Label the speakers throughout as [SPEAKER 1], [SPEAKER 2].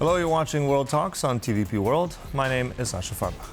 [SPEAKER 1] Hello, you're watching World Talks on TVP World. My name is Sascha Fahrbach.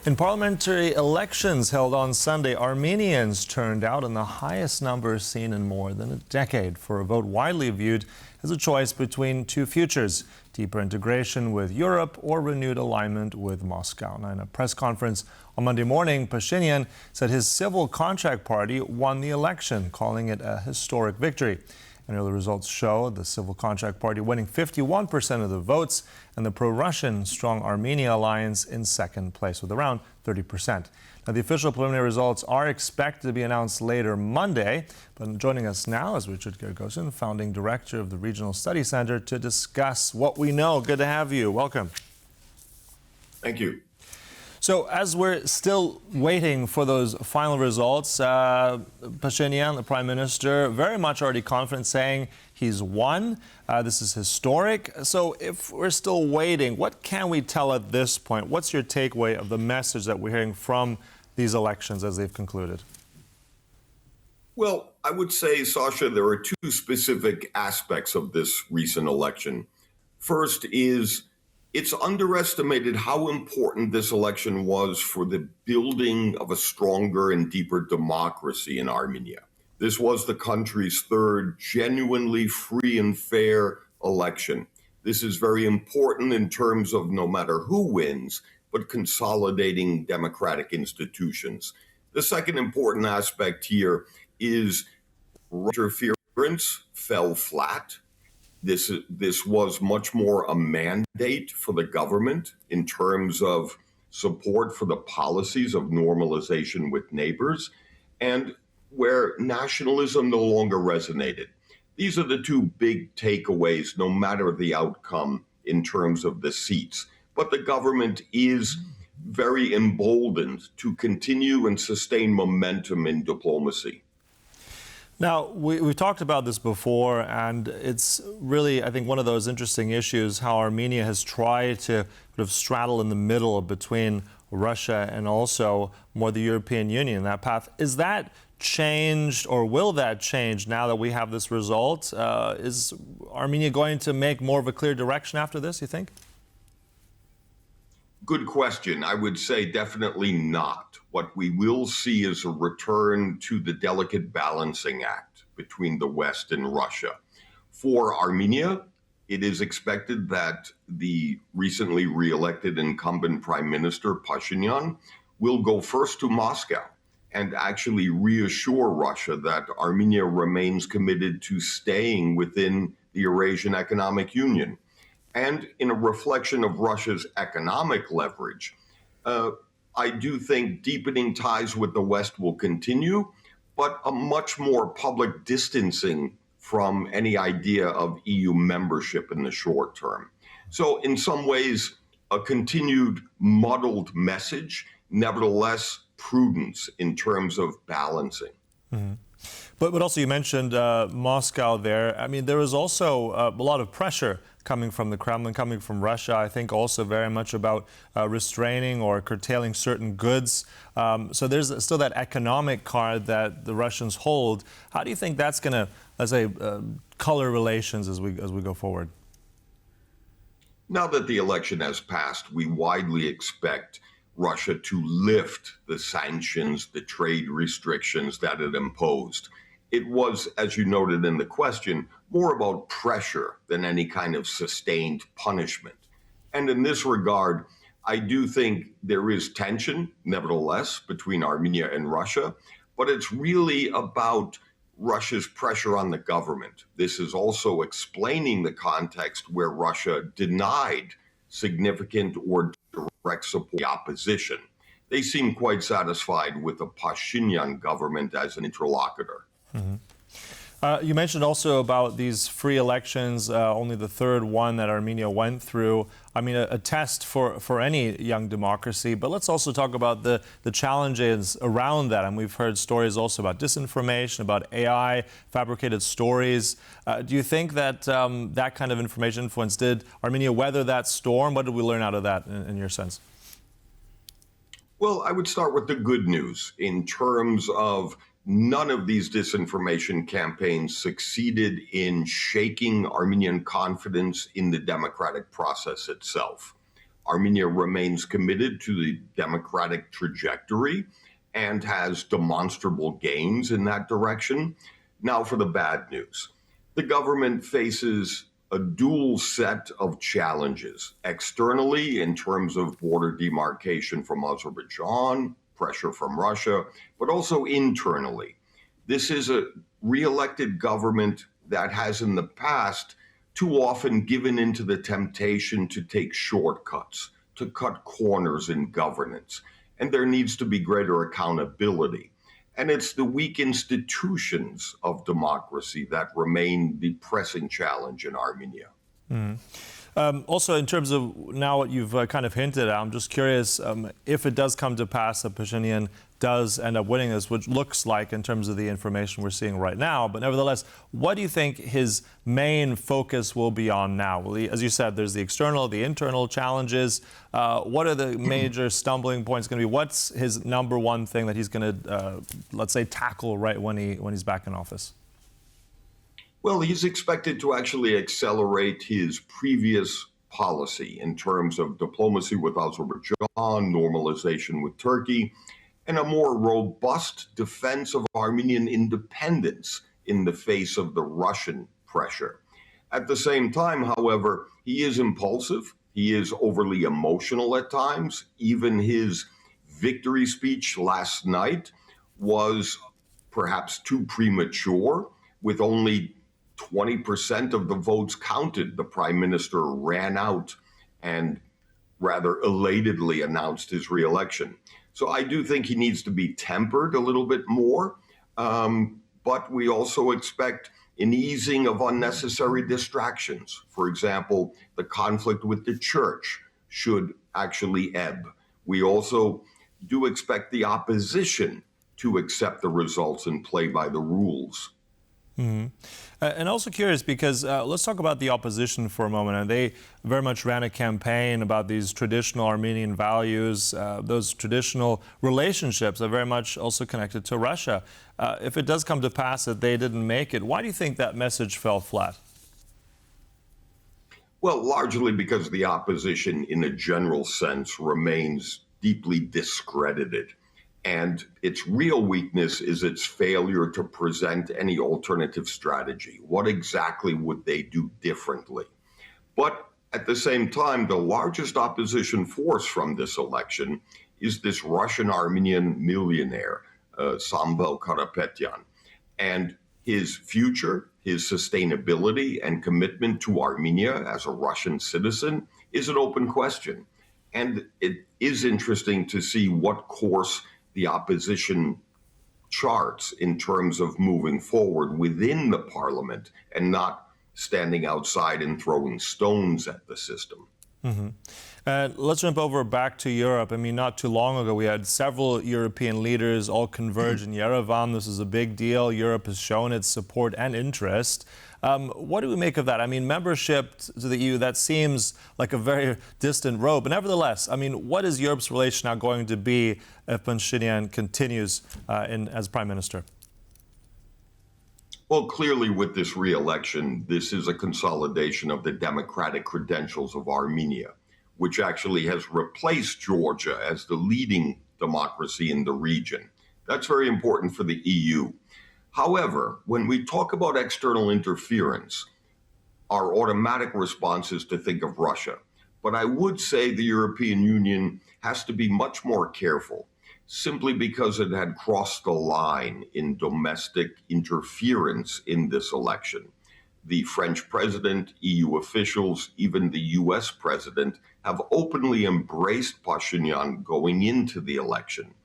[SPEAKER 1] In parliamentary elections held on Sunday, Armenians turned out in the highest numbers seen in more than a decade for a vote widely viewed as a choice between two futures: deeper integration with Europe or renewed alignment with Moscow. Now, in a press conference on Monday morning, Pashinyan said his civil contract party won the election, calling it a historic victory. And early results show the Civil Contract Party winning 51% of the votes and the pro-Russian Strong Armenia Alliance in second place with around 30%. Now, the official preliminary results are expected to be announced later Monday. But joining us now is Richard Giragosian, founding director of the Regional Study Center, to discuss what we know. Good to have you. Welcome.
[SPEAKER 2] Thank you.
[SPEAKER 1] So as we're still waiting for those final results, Pashinyan, the Prime Minister, very much already confident, saying he's won. This is historic. So if we're still waiting, what can we tell at this point? What's your takeaway of the message that we're hearing from these elections as they've concluded?
[SPEAKER 2] Well, I would say, Sasha, there are two specific aspects of this recent election. First is it's underestimated how important this election was for the building of a stronger and deeper democracy in Armenia. This was the country's third genuinely free and fair election. This is very important in terms of no matter who wins, but consolidating democratic institutions. The second important aspect here is interference fell flat. This was much more a mandate for the government in terms of support for the policies of normalization with neighbors, and where nationalism no longer resonated. These are the two big takeaways, no matter the outcome in terms of the seats. But the government is very emboldened to continue and sustain momentum in diplomacy.
[SPEAKER 1] Now, we've talked about this before, and it's really, I think, one of those interesting issues, how Armenia has tried to sort of straddle in the middle between Russia and also more the European Union, that path. Is that changed, or will that change now that we have this result? Is Armenia going to make more of a clear direction after this, you think?
[SPEAKER 2] Good question. I would say definitely not. What we will see is a return to the delicate balancing act between the West and Russia. For Armenia, it is expected that the recently re-elected incumbent Prime Minister Pashinyan will go first to Moscow and actually reassure Russia that Armenia remains committed to staying within the Eurasian Economic Union. And in a reflection of Russia's economic leverage, I do think deepening ties with the West will continue, but a much more public distancing from any idea of EU membership in the short term. So in some ways, a continued muddled message, nevertheless prudence in terms of balancing.
[SPEAKER 1] Mm-hmm. But also you mentioned Moscow there. I mean, there is also a lot of pressure coming from the Kremlin, coming from Russia, I think also very much about restraining or curtailing certain goods. So there's still that economic card that the Russians hold. How do you think that's going to, let's say, color relations as we go forward?
[SPEAKER 2] Now that the election has passed, we widely expect Russia to lift the sanctions, the trade restrictions that it imposed. It was, as you noted in the question, more about pressure than any kind of sustained punishment. And in this regard, I do think there is tension, nevertheless, between Armenia and Russia, but it's really about Russia's pressure on the government. This is also explaining the context where Russia denied significant or direct support to the opposition. They seem quite satisfied with the Pashinyan government as an interlocutor.
[SPEAKER 1] Mm-hmm. You mentioned also about these free elections, only the third one that Armenia went through. I mean, a test for any young democracy. But let's also talk about the challenges around that. And we've heard stories also about disinformation, about AI, fabricated stories. Do you think that that kind of information influence, did Armenia weather that storm? What did we learn out of that in your sense?
[SPEAKER 2] Well, I would start with the good news in terms of none of these disinformation campaigns succeeded in shaking Armenian confidence in the democratic process itself. Armenia remains committed to the democratic trajectory and has demonstrable gains in that direction. Now for the bad news. The government faces a dual set of challenges externally in terms of border demarcation from Azerbaijan, pressure from Russia, but also internally. This is a re-elected government that has in the past too often given into the temptation to take shortcuts, to cut corners in governance. And there needs to be greater accountability. And it's the weak institutions of democracy that remain the pressing challenge in Armenia.
[SPEAKER 1] Also, in terms of now what you've kind of hinted at, I'm just curious if it does come to pass that Pashinyan does end up winning this, which looks like in terms of the information we're seeing right now. But nevertheless, what do you think his main focus will be on now? Will he, as you said, there's the external, the internal challenges. What are the major stumbling points going to be? What's his number one thing that he's going to, let's say, tackle right when he's back in office?
[SPEAKER 2] Well, he's expected to actually accelerate his previous policy in terms of diplomacy with Azerbaijan, normalization with Turkey, and a more robust defense of Armenian independence in the face of the Russian pressure. At the same time, however, he is impulsive. He is overly emotional at times. Even his victory speech last night was perhaps too premature, with only 20% of the votes counted. The prime minister ran out and rather elatedly announced his reelection. So I do think he needs to be tempered a little bit more. But we also expect an easing of unnecessary distractions. For example, the conflict with the church should actually ebb. We also do expect the opposition to accept the results and play by the rules.
[SPEAKER 1] And also curious because let's talk about the opposition for a moment. And they very much ran a campaign about these traditional Armenian values. Those traditional relationships are very much also connected to Russia. If it does come to pass that they didn't make it, why do you think that message fell flat?
[SPEAKER 2] Well, largely because the opposition in a general sense remains deeply discredited. And its real weakness is its failure to present any alternative strategy. What exactly would they do differently? But at the same time, the largest opposition force from this election is this Russian-Armenian millionaire, Samvel Karapetyan. And his future, his sustainability and commitment to Armenia as a Russian citizen is an open question. And it is interesting to see what course the opposition charts in terms of moving forward within the parliament and not standing outside and throwing stones at the system.
[SPEAKER 1] Let's jump over back to Europe. I mean, not too long ago, we had several European leaders all converge in Yerevan. This is a big deal. Europe has shown its support and interest. What do we make of that? I mean, membership to the EU, that seems like a very distant road. But nevertheless, I mean, what is Europe's relation now going to be if Pashinyan continues as Prime Minister?
[SPEAKER 2] Well, clearly with this re-election, this is a consolidation of the democratic credentials of Armenia, which actually has replaced Georgia as the leading democracy in the region. That's very important for the EU. However, when we talk about external interference, our automatic response is to think of Russia. But I would say the European Union has to be much more careful, simply because it had crossed the line in domestic interference in this election. The French president, EU officials, even the US president have openly embraced Pashinyan going into the election.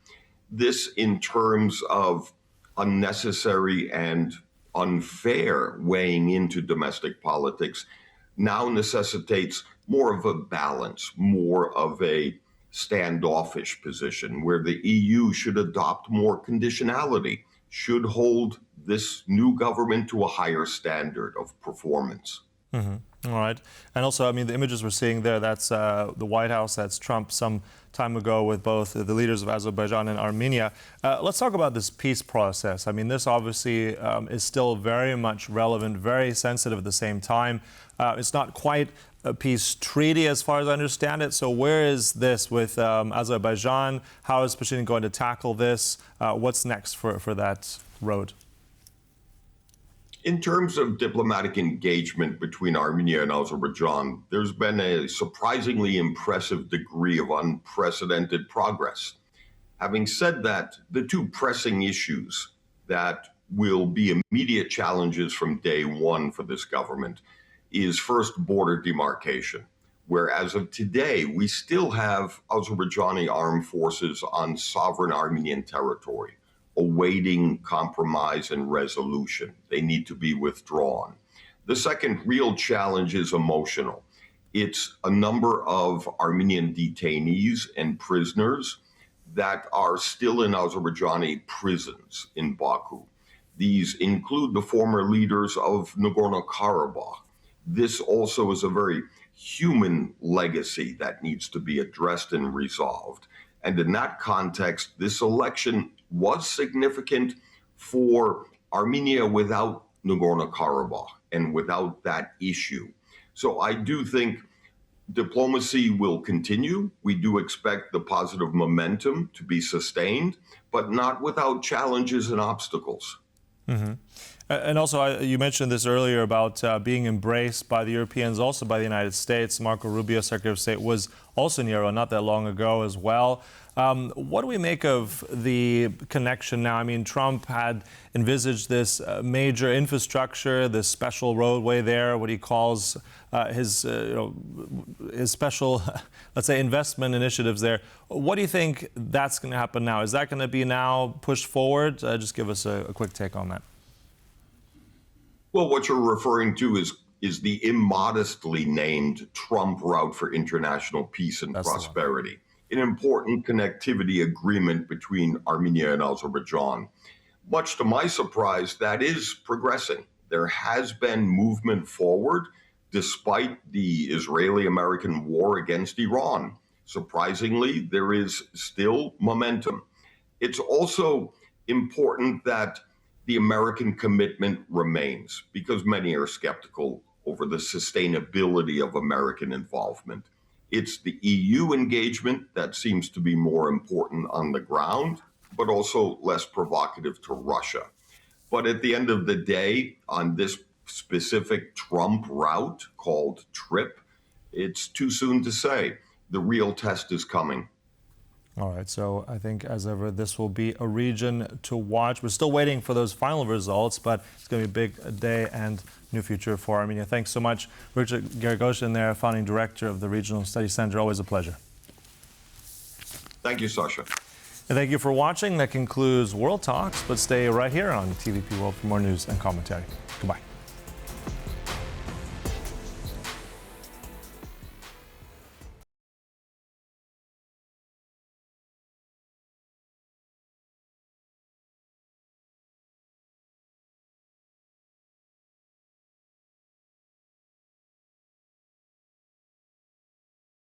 [SPEAKER 2] This in terms of unnecessary and unfair weighing into domestic politics now necessitates more of a balance, more of a standoffish position where the EU should adopt more conditionality, should hold this new government to a higher standard of performance.
[SPEAKER 1] All right. And also, I mean, the images we're seeing there, that's the White House, that's Trump some time ago with both the leaders of Azerbaijan and Armenia. Let's talk about this peace process. I mean, this obviously is still very much relevant, very sensitive at the same time. It's not quite a peace treaty as far as I understand it. So where is this with Azerbaijan? How is Pashinyan going to tackle this? What's next for that road?
[SPEAKER 2] In terms of diplomatic engagement between Armenia and Azerbaijan, there's been a surprisingly impressive degree of unprecedented progress. Having said that, the two pressing issues that will be immediate challenges from day one for this government is first border demarcation, where as of today, we still have Azerbaijani armed forces on sovereign Armenian territory, awaiting compromise and resolution. They need to be withdrawn. The second real challenge is emotional. It's a number of Armenian detainees and prisoners that are still in Azerbaijani prisons in Baku. These include the former leaders of Nagorno-Karabakh. This also is a very human legacy that needs to be addressed and resolved. And in that context, this election was significant for Armenia without Nagorno-Karabakh and without that issue. So I do think diplomacy will continue. We do expect the positive momentum to be sustained, but not without challenges and obstacles.
[SPEAKER 1] Mm-hmm. And also, you mentioned this earlier about being embraced by the Europeans, also by the United States. Marco Rubio, Secretary of State, was also in Yerevan not that long ago as well. What do we make of the connection now? I mean, Trump had envisaged this major infrastructure, this special roadway there, what he calls his special, let's say, investment initiatives there. What do you think that's going to happen now? Is that going to be now pushed forward? Just give us a quick take on that.
[SPEAKER 2] Well, what you're referring to is the immodestly named Trump Route for International Peace and Prosperity, an important connectivity agreement between Armenia and Azerbaijan. Much to my surprise, that is progressing. There has been movement forward despite the Israeli-American war against Iran. Surprisingly, there is still momentum. It's also important that the American commitment remains because many are skeptical over the sustainability of American involvement. It's the EU engagement that seems to be more important on the ground, but also less provocative to Russia. But at the end of the day, on this specific Trump route called TRIP, it's too soon to say. The real test is coming.
[SPEAKER 1] All right, so I think, as ever, this will be a region to watch. We're still waiting for those final results, but it's going to be a big day and new future for Armenia. Thanks so much, Richard Giragosian, there, founding director of the Regional Studies Center. Always a pleasure.
[SPEAKER 2] Thank you, Sascha.
[SPEAKER 1] And thank you for watching. That concludes World Talks, but stay right here on TVP World for more news and commentary. Goodbye.